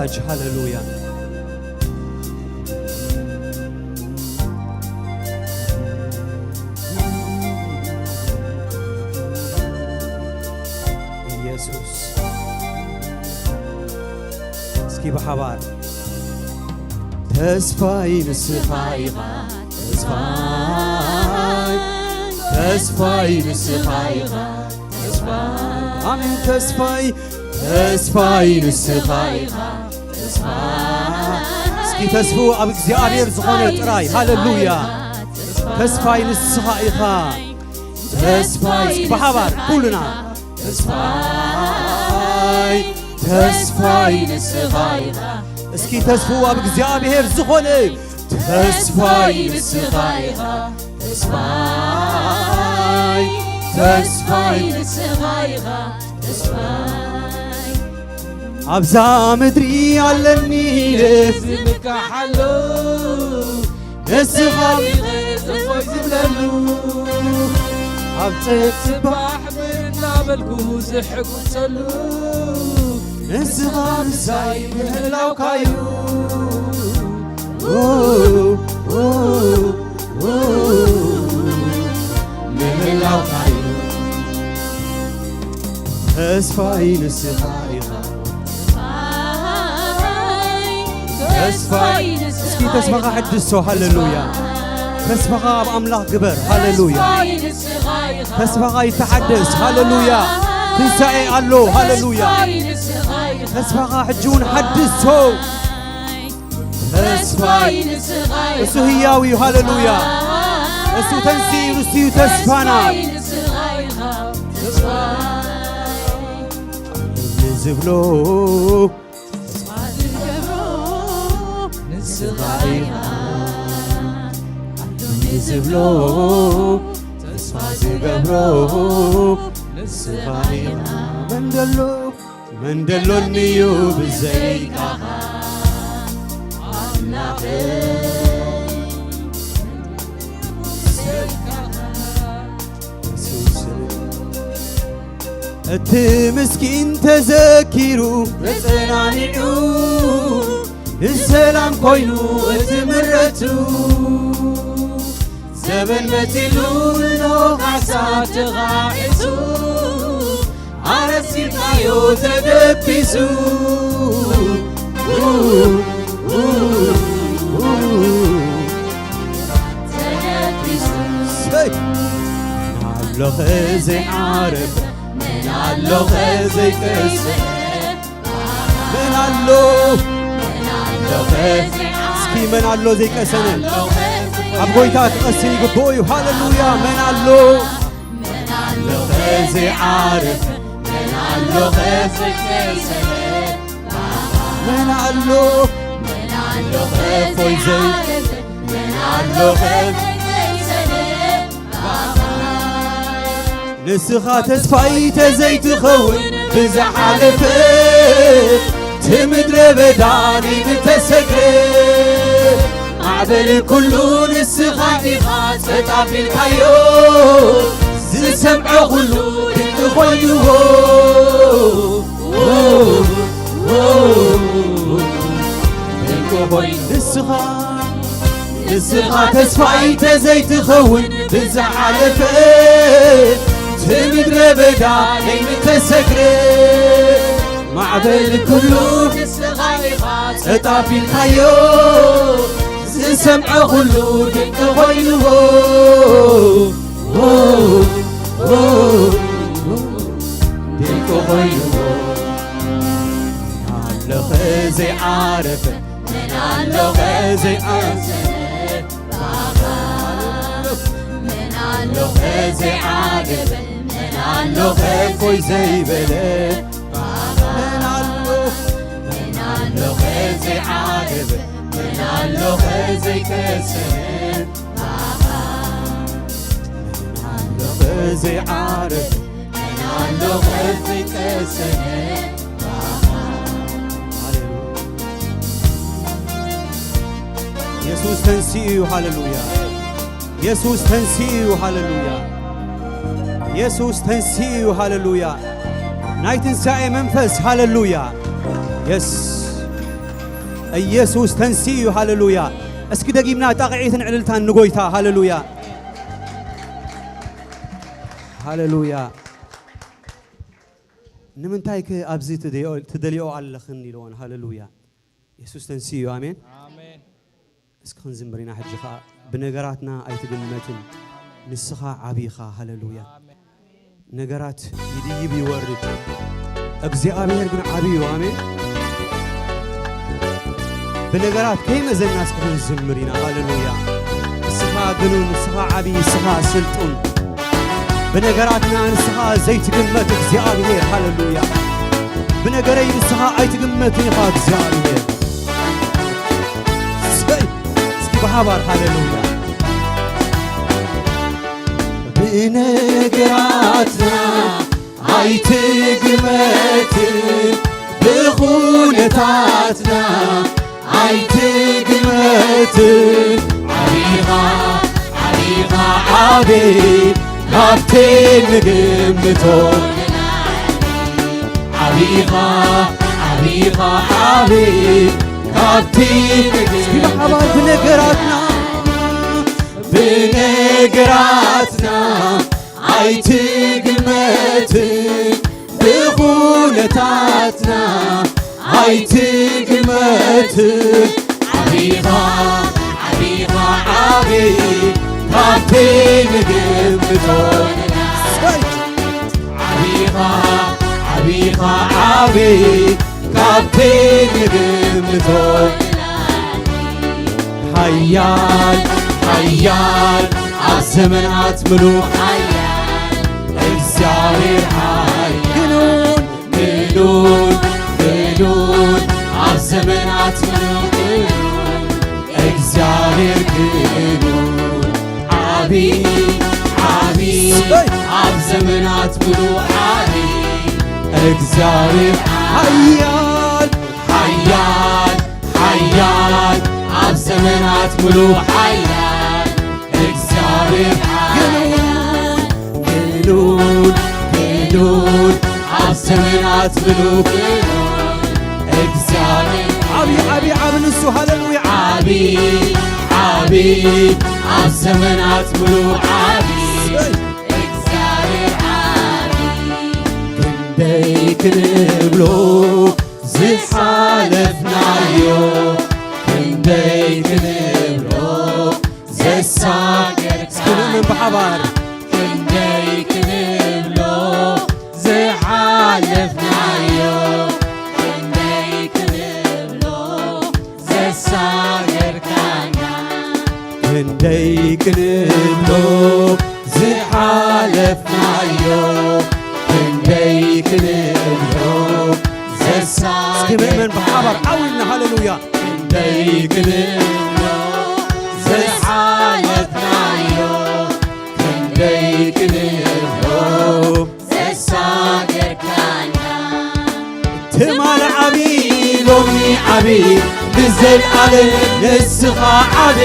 هللويا ኢየሱስ እስኪ በሐባር ተስፋይ ንስኻይኻ ተስፋይ ንስኻይኻ አሜን ተስፋይ ንስኻይኻ እስኪ ተስፉ ኣብ እግዚአብሔር ዝኾነ ጥራይ ሃሌሉያ ተስፋይ ንስኻ ኢኻ ተስፋይ እስኪ በሐባር ኩልና ተስፋይ ንስኻ ኢኻ እስኪ ተስፉ ኣብ እግዚአብሔር ዝኾነ ተስፋይ ንስኻ ኢኻ ተስፋይ ንስኻ ኢኻ ኣብዛ ምድሪ ኣለኒ ዝምካሓሉ ንስኻ ተስፋይ ዝብለሉ ኣብ ጽባሕ ምናበልኩ ዝሕጉሰሉ ንስኻ ምሳይ ምህላውካዩ ምህላውካዩ ተስፋይ ንስኻ ኢኻ ተስፋይ እስኪ ተስፋኻ ሕድሶ ሃሌሉያ ተስፋኻ ኣብ ኣምላኽ ግበር ሃሌሉያ ተስፋኻ ይተሓደስ ሃሌሉያ ትንሣኤ ኣሎ ሃሌሉያ ተስፋኻ ሕጂውን ሓድሶ ተስፋይ እሱ ህያው እዩ ሃሌሉያ እሱ ተንሥኡ ንሱ እዩ ተስፋና ንዝብሎ ንዝብሎ ተስፋ ዝገብሮ ንስኻ ኢኻ መንደሎንዩ ብዘይካኻ እቲ ምስኪን ተዘኪሩ ተጸናኒዑ السلام كوينو اتمرتو زبن متلو لو عسات غاعتو عرسي قايو تدبسو نعلو خزي عارف نعلو خزي كسر نعلو اسكي من علو زي كسنة عبويتا تقسي قبوي هاللويا من علو خزي عارف من علو خزي كسنة من علو خفوي زي من علو خزي كسنة نسخة تسفاي تزي تخون بزحالفت تمدر بداني بتسكر معبل كلون السخاتي خاص فتعفي الحيو زي سمع خلون تخويوه السخات تسفاي تزي تخون بزحالفت تمدر بداني بتسكر معبل كله اطافي الحيو سمع خلود تغيره ديكو غيره نعلو خزي عارف نعلو خزي عارف نعلو خزي عارف نعلو خفوي زي بلد منالو خزي عارف منالو خزي كسر منالو خزي عارف منالو خزي كسر يسوس تنسيو هاللويا يسوس تنسيو هاللويا يسوس تنسيو هاللويا نايتن ساي منفس هاللويا يس ኢየሱስ ተንስዩ ሃሌሉያ እስኪ ደጊምና ጣቂዕትን ዕልልታን ንጎይታ ሃሌሉያ ሃሌሉያ ንምንታይክ ኣብዚ ትደልዮ ኣለኽን ኢልዎን ሃሌሉያ ኢየሱስ ተንስዩ አሜን አሜን እስኪ ዝምሪና ሕጂ ኸ ብነገራትና ኣይትግመትን ንስኻ ዓቢኻ ሃሌሉያ ነገራት ይድይብ ይወርድ እግዚአብሔር ግን ዓቢዩ አሜን بنجارات كيما زلنا سكون زمرينا هاللويا السخاء جنون السخاء عبي السخاء سلطون بنجاراتنا السخاء زيت قمة زيادة هاللويا بنجارين السخاء أيت قمة يخاف زيادة سكي بحبار هاللويا بنجاراتنا أيت قمة بخونتاتنا አይትግመትን ዓቢኻ ዓቢ ካብቴን ንግምቶ ዓቢኻ ዓቢ ካብቴን ንግምቶ ብነገራትና አይትግመትን ብኹነታትና አይትግመትን ዓቢኻ ዓቢ ካብቴን ንግምቶ ዓቢኻ ዓቢ ካብቴን ንግምቶ ሓያል ኣብ ዘመናት ምሉኽ እግዚአብሔር ሓያል ግኑን ኣብ ዘመናት ምሉኽ እግዚአብሔር ግኑን ዓቢ ኣብ ዘመናት ምሉኽ እግዚአብሔር ሓያል ኣብ ዘመናት ምሉኽ እግዚአብሔር ግኑን ኣብ ዘመናት ምሉኽ እግዚአብሔር ዓቢ ንሱ ሃሌሉያ ዓቢ ኣብ ዘመናት ምሉኽ እግዚአብሔር ክንደይ ክንብሎ ዝሓለፍናዮ ክንደይ ክንብሎ ዘሳገርካን ብሓባር ክንደይ ክንብሎ ዝሓለፍናዮ ክንደይ ክንብሎ ዘሳገርካና ክንደይ ክንብሎ ዝሓለፍናዮ ክንደይ ክንብሎ ዘሳገርካና ብሓባር ዓዊልና ሃሌሉያ ክንደይ ክንብሎ ዝሓለፍናዮ ክንደይ ክንብሎ ዘሳገርካና ትማል ዓቢ ሎሚ ዓቢ ብዘለዓለም ንስኻ ዓቢ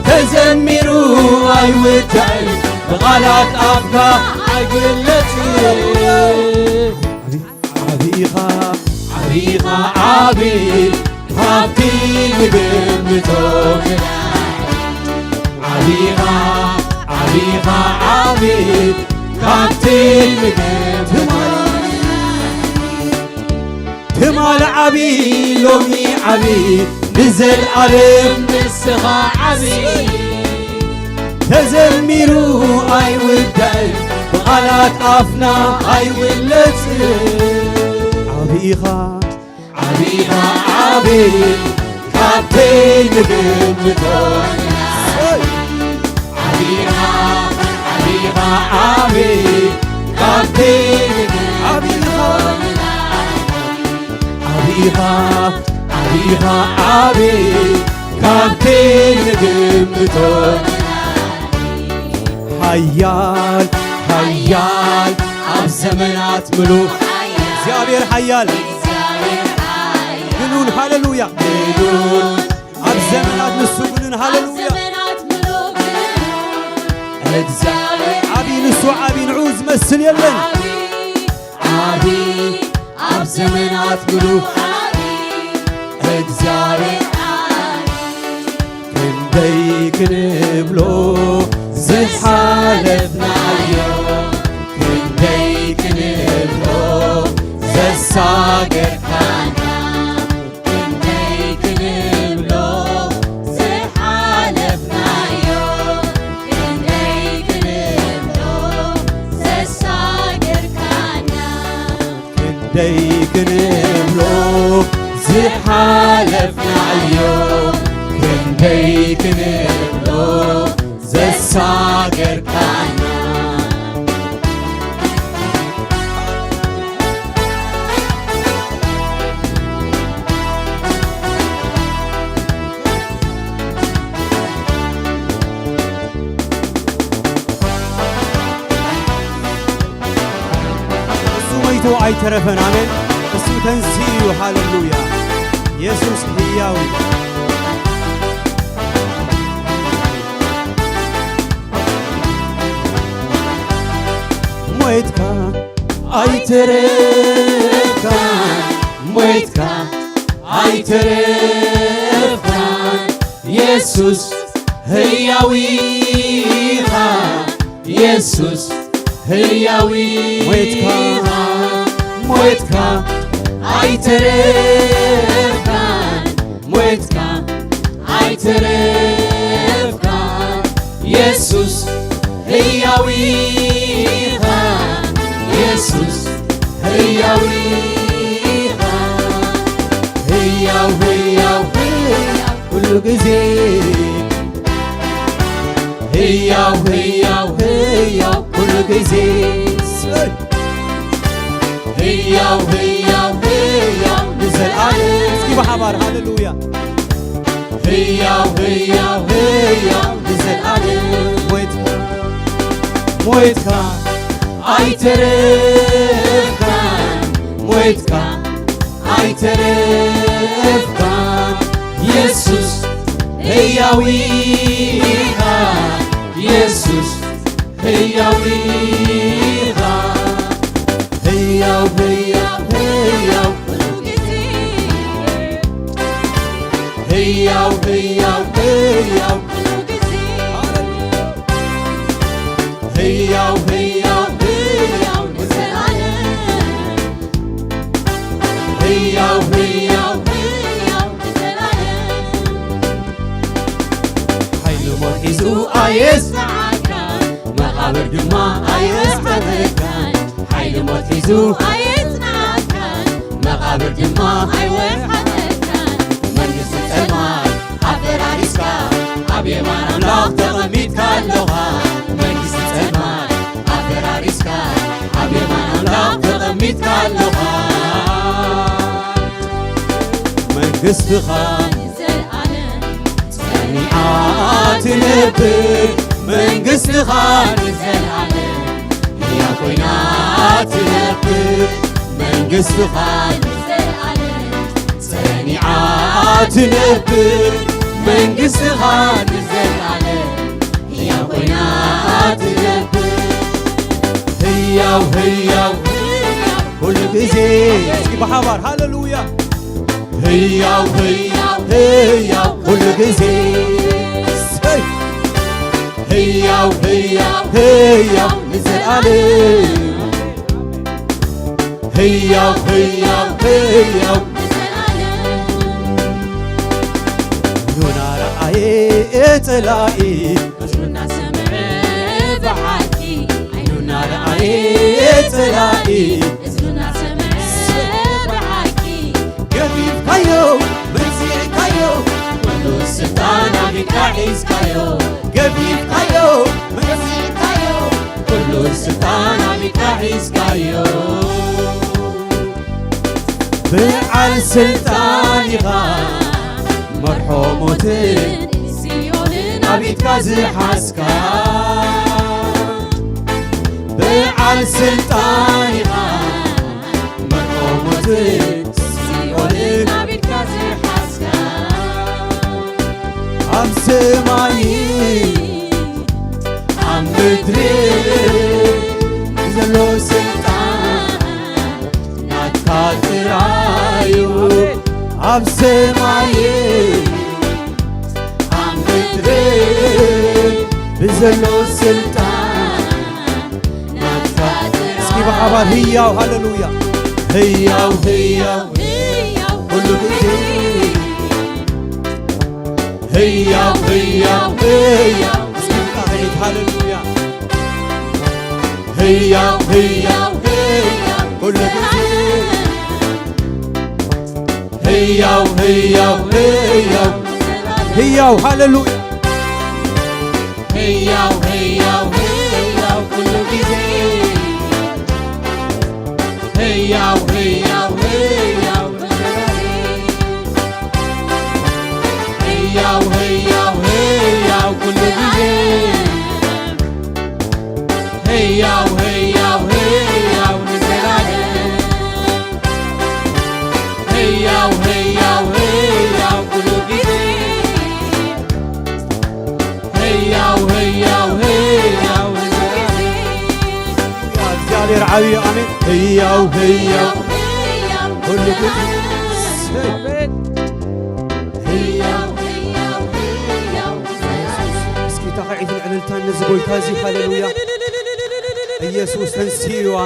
ተዘሚሩ ኣይውዳእን ብቓላት ኣፍካ ኣይግለጽን ዓቢኻ ዓቢ ካብቲ ንግምቶ ዓቢኻ ዓቢ ካብቲ ንግምቶ ትማል ዓቢ ሎሚ ዓቢ ብዘለዓለም ንስኻ ዓቢ ተዘሚሩ ኣይውዳእን ብቓላት ኣፍና ኣይውለጽን ዓቢኻ ዓቢ ካብቲ ንግምቶ ዓቢኻ ዓቢ ካብቲ ንግምቶ ዓቢኻ ዓቢ ካብቲ ንግምቶ ሓያል ኣብ ዘመናት ምሉኽ እግዚአብሔር ሓያል ግኑን ሃሌሉያ ግኑን ኣብ ዘመናት ንሱ ግኑን ሃሌሉያ እግዚአብሔር ዓቢ ንሱ ዓቢ ንዑ ዝመስል የለን ዓቢ ኣብ ዘመናት ምሉኽ ክንብሎ ዝሓለፍናዮ ክንደይ ክንብሎ ዘሳገርካና ክንደይ ክንብሎ ዝሓለፍናዮ ክንደይ ክንብሎ ዘሳገርካና ክንደይ ክንብሎ ዝሓለፍናዮ ክንደይ ክንብሎ ዘሳገርካና እሱ ሞይቶ ኣይተረፈን አሜን እሱ ተንሥኡ ሃሌሉያ ኢየሱስ ሕያው ሞይትካ ኣይተረፍካን ሞይትካ ኣይተረፍካን ኢየሱስ ሕያው ኢኻ ኢየሱስ ሕያው ኢኻ ሞይትካ ኣይተረፍካን ሞይትካ ኣይተረፍካን ኢየሱስ ሕያው ኢኻ ኢየሱስ ሕያው ኢኻ ሕያው ሕያው ሕያው ኩሉ ጊዜ ሕያው ሕያው ሕያው ኩሉ ጊዜ ሕያው ሕያው ሕያው ንዘለዓለም እስኪ ብሓባር ሃሌሉያ ሕያው ሕያው ሕያው ንዘለዓለም ሞይትካ ኣይተረፍካን ሞይትካ ኣይተረፍካን ኢየሱስ ሕያው ኢኻ ኢየሱስ ሕያው ኢኻ ሕያው ሕያው ሕያው ኩሉ ጊዜ ሕያው ሕያው ሕያው ኩሉ ጊዜ ሕያው ሕያው ሕያው ንዘለዓለም ሕያው ሕያው ሕያው ንዘለዓለም ሓይሉ ሞት ሒዙ ኣየጽንዓካን መቓብር ድማ ኣየጽንዓካን ሓይሉ ሞት ሒዙ ኣየጽንዓካን መቓብር ድማ ኣይወርሓነካን መንግሥቲ ጸልማት ኣፈራሪስካ ኣብ የማን ኣምላኽ ተቐሚጥካ ኣለኻ መንግሥቲ ጸልማት ኣፈራሪስካ ኣብ የማን ኣምላኽ ተቐሚጥካ ኣለኻ መንግሥትኻ ንዘለዓለም ጸኒዓ ትነብር መንግሥትኻ ንዘለዓለም ሕያው ኮይና ትነብር መንግሥትኻ ንዘለዓለም ጸኒዓ ትነብር መንግሥትኻ ንዘለዓለም ሕያው ኮይና ትነብር ሕያው ሕያው ሕያው ኩሉ ጊዜ እስኪ ብሓባር ሃሌሉያ ሕያው ሕያው ሕያው ኩሉ ጊዜ ሕያው ሕያው ሕያው ንዘለዓለም ሕያው ሕያው ሕያው ኑና ረአየ እጽላኢ እዝኑና ሰምዐ ብሓቂ ዓይኑና ረአየ እጽላኢ እዝኑና ሰምዐ ብሓቂ ገፊፍካዮ መጺእካዮ ኩሉ ስልጣን ኣቢድካ ሒዝካዮ ገፊፍካዮ መጺእካዮ ኩሉ ስልጣን ኣቢድካ ሒዝካዮ በዓል ስልጣን ኢኻ መርሖ ሞትን ሲኦልን ኣቢድካ ዝሓዝካ በዓል ስልጣን ኢኻ መርሖ ሞትን ሲኦልን ኣቢድካ ዝሓዝካ ኣብ ሰማይ ኣብ ምድሪ ዘሎ ስልጣን ናትካ ጥራዩ ኣብ ሰማይ ኣብ ምድሪ زلو السلطان اسكي بحبار هياو هللويا هياو هياو كل بيتي هياو هياو هياو اسكي بحبار هللويا هياو هياو هياو كل بيتي هياو هياو هياو هياو هللويا هياو هياو هياو كل بيتي هياو هياو هياو هياو هياو هياو كل بيتي هياو هياو هياو نزلالي هياو هياو هياو كل بيتي هياو هياو هياو نزلالي يا زيادة رعاوي آمين هياو هياو كل بيتي هياو هياو هياو اسكي تقعيد العلنتان نزبوي تازي هللويا يسوس تنسيو